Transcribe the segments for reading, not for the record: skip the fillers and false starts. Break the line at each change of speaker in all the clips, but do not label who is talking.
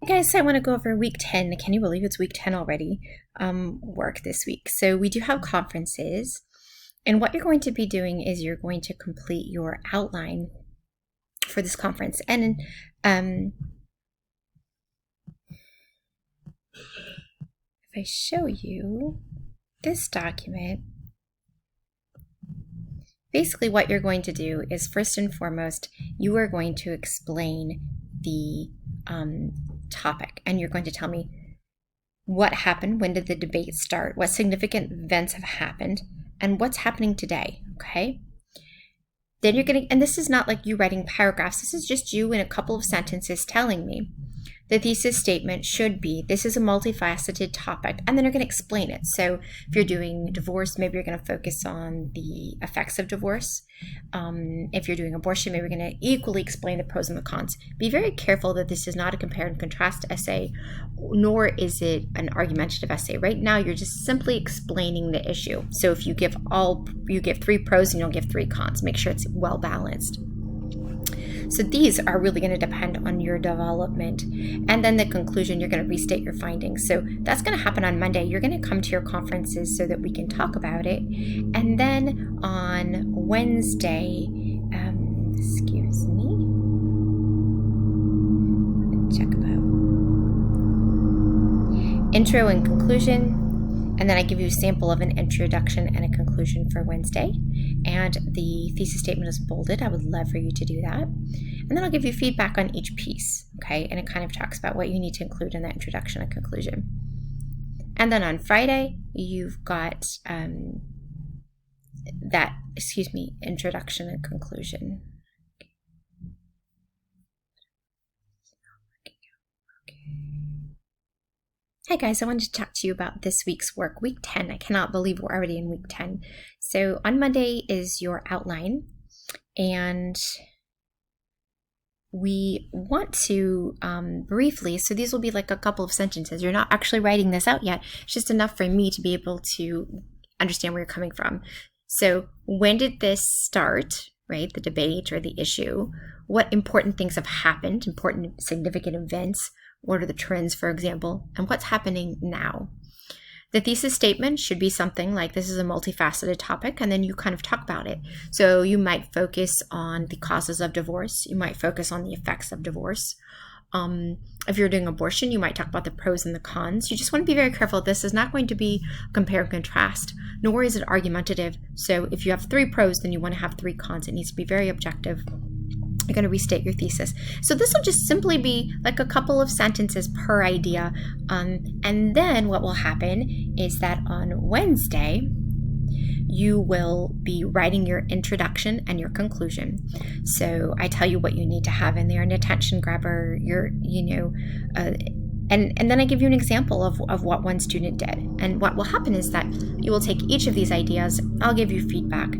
Guys, I want to go over week 10. Can you believe it's week 10 already? Work this week. So we do have conferences. And what you're going to be doing is you're going to complete your outline for this conference. And if I show you this document, basically what you're going to do is first and foremost, you are going to explain the topic, and you're going to tell me what happened, when did the debate start, what significant events have happened, and what's happening today, okay? Then you're going to, and this is not like you writing paragraphs, this is just you in a couple of sentences telling me the thesis statement should be, this is a multifaceted topic, and then you're going to explain it. So if you're doing divorce, maybe you're going to focus on the effects of divorce. If you're doing abortion, maybe you're going to equally explain the pros and the cons. Be very careful that this is not a compare and contrast essay, nor is it an argumentative essay. Right now, you're just simply explaining the issue. So if you give 3 pros and you'll give 3 cons. Make sure it's well balanced. So these are really going to depend on your development. And then the conclusion, you're going to restate your findings. So that's going to happen on Monday. You're going to come to your conferences so that we can talk about it. And then on Wednesday, excuse me, check about intro and conclusion. And then I give you a sample of an introduction and a conclusion for Wednesday. And the thesis statement is bolded. I would love for you to do that. And then I'll give you feedback on each piece, okay? And it kind of talks about what you need to include in that introduction and conclusion. And then on Friday, you've got introduction and conclusion. Hi guys, I wanted to talk to you about this week's work, week 10. I cannot believe we're already in week 10. So on Monday is your outline, and we want to briefly, so these will be like a couple of sentences. You're not actually writing this out yet. It's just enough for me to be able to understand where you're coming from. So when did this start, right? The debate or the issue. What important things have happened, important significant events. What are the trends, for example, and what's happening now? The thesis statement should be something like, this is a multifaceted topic, and then you kind of talk about it. So you might focus on the causes of divorce. You might focus on the effects of divorce. If you're doing abortion, you might talk about the pros and the cons. You just want to be very careful. This is not going to be compare and contrast, nor is it argumentative. So if you have 3 pros, then you want to have 3 cons. It needs to be very objective. You're going to restate your thesis. So this will just simply be like a couple of sentences per idea. And then what will happen is that on Wednesday, you will be writing your introduction and your conclusion. So I tell you what you need to have in there, an attention grabber, and then I give you an example of what one student did. And what will happen is that you will take each of these ideas, I'll give you feedback.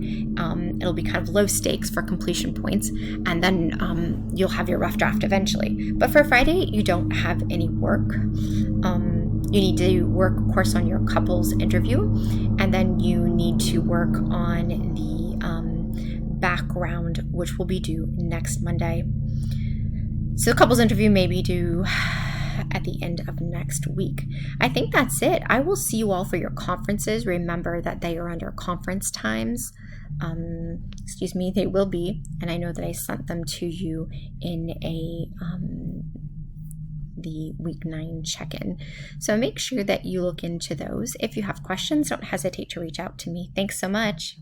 It'll be kind of low stakes for completion points, and then you'll have your rough draft eventually. But for Friday, you don't have any work. You need to work, of course, on your couples interview, and then you need to work on the background, which will be due next Monday. So the couples interview may be due at the end of next week. I think that's it. I will see you all for your conferences. Remember that they are under conference times. They will be, and I know that I sent them to you in the week 9 check-in. So make sure that you look into those. If you have questions, don't hesitate to reach out to me. Thanks so much.